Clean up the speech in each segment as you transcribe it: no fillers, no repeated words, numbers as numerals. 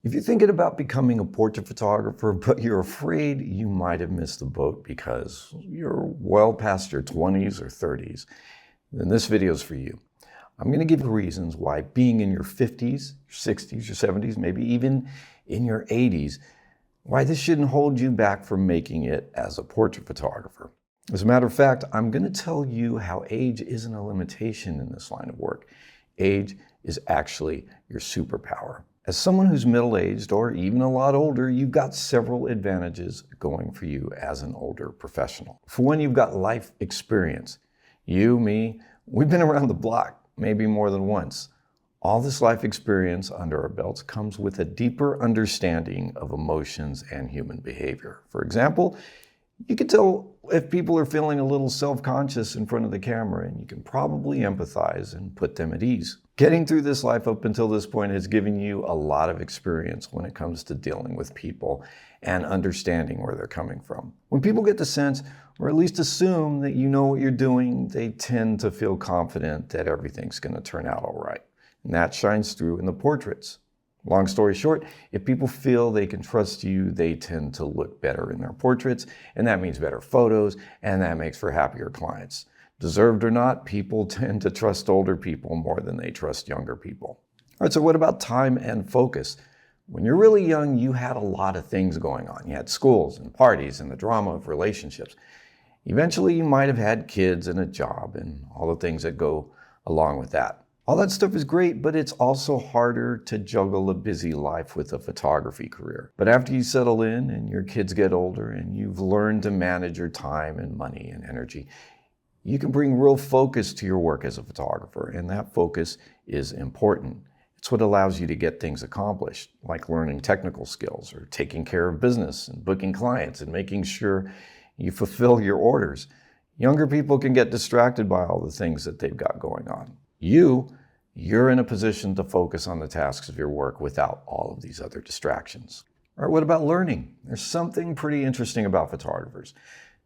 If you're thinking about becoming a portrait photographer, but you're afraid you might have missed the boat because you're well past your 20s or 30s, then this video is for you. I'm going to give you reasons why being in your 50s, your 60s, your 70s, maybe even in your 80s, why this shouldn't hold you back from making it as a portrait photographer. As a matter of fact, I'm going to tell you how age isn't a limitation in this line of work. Age is actually your superpower. As someone who's middle-aged or even a lot older, you've got several advantages going for you as an older professional. For one, you've got life experience. You, me, we've been around the block, maybe more than once. All this life experience under our belts comes with a deeper understanding of emotions and human behavior. For example, you can tell if people are feeling a little self-conscious in front of the camera, and you can probably empathize and put them at ease. Getting through this life up until this point has given you a lot of experience when it comes to dealing with people and understanding where they're coming from. When people get the sense, or at least assume, that you know what you're doing, they tend to feel confident that everything's going to turn out all right. And that shines through in the portraits. Long story short, if people feel they can trust you, they tend to look better in their portraits, and that means better photos, and that makes for happier clients. Deserved or not, people tend to trust older people more than they trust younger people. All right, so what about time and focus? When you're really young, you had a lot of things going on. You had schools and parties and the drama of relationships. Eventually, you might have had kids and a job and all the things that go along with that. All that stuff is great, but it's also harder to juggle a busy life with a photography career. But after you settle in and your kids get older and you've learned to manage your time and money and energy, you can bring real focus to your work as a photographer, and that focus is important. It's what allows you to get things accomplished, like learning technical skills or taking care of business and booking clients and making sure you fulfill your orders. Younger people can get distracted by all the things that they've got going on. You're in a position to focus on the tasks of your work without all of these other distractions. All right, what about learning? There's something pretty interesting about photographers.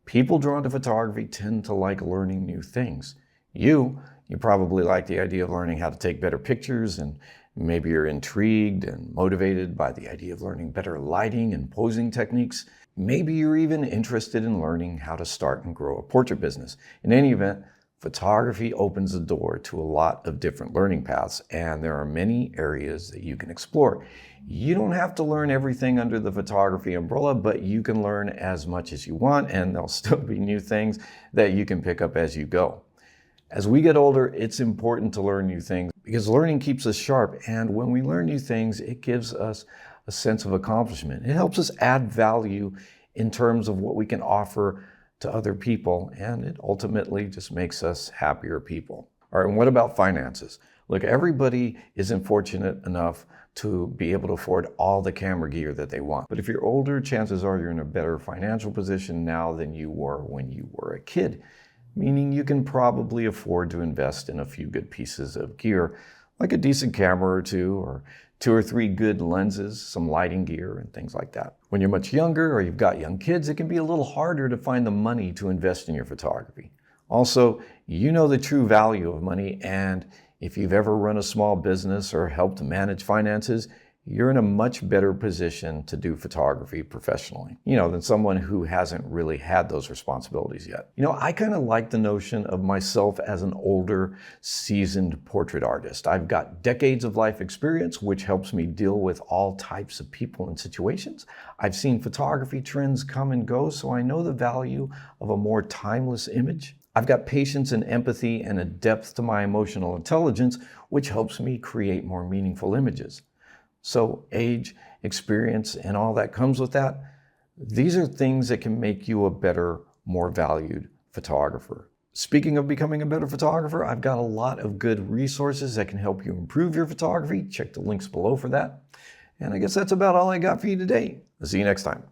People drawn to photography tend to like learning new things. You probably like the idea of learning how to take better pictures, and maybe you're intrigued and motivated by the idea of learning better lighting and posing techniques. Maybe you're even interested in learning how to start and grow a portrait business. In any event, photography opens the door to a lot of different learning paths, and there are many areas that you can explore. You don't have to learn everything under the photography umbrella, but you can learn as much as you want, and there'll still be new things that you can pick up as you go. As we get older, it's important to learn new things because learning keeps us sharp, and when we learn new things, it gives us a sense of accomplishment. It helps us add value in terms of what we can offer to other people, and it ultimately just makes us happier people. All right, and what about finances? Look, everybody isn't fortunate enough to be able to afford all the camera gear that they want. But if you're older, chances are you're in a better financial position now than you were when you were a kid, meaning you can probably afford to invest in a few good pieces of gear, like a decent camera or two or three good lenses, some lighting gear, and things like that. When you're much younger or you've got young kids, it can be a little harder to find the money to invest in your photography. Also, you know the true value of money, and if you've ever run a small business or helped manage finances, you're in a much better position to do photography professionally, than someone who hasn't really had those responsibilities yet. I kind of like the notion of myself as an older, seasoned portrait artist. I've got decades of life experience, which helps me deal with all types of people and situations. I've seen photography trends come and go, so I know the value of a more timeless image. I've got patience and empathy and a depth to my emotional intelligence, which helps me create more meaningful images. So age, experience, and all that comes with that, these are things that can make you a better, more valued photographer. Speaking of becoming a better photographer, I've got a lot of good resources that can help you improve your photography. Check the links below for that. And I guess that's about all I got for you today. I'll see you next time.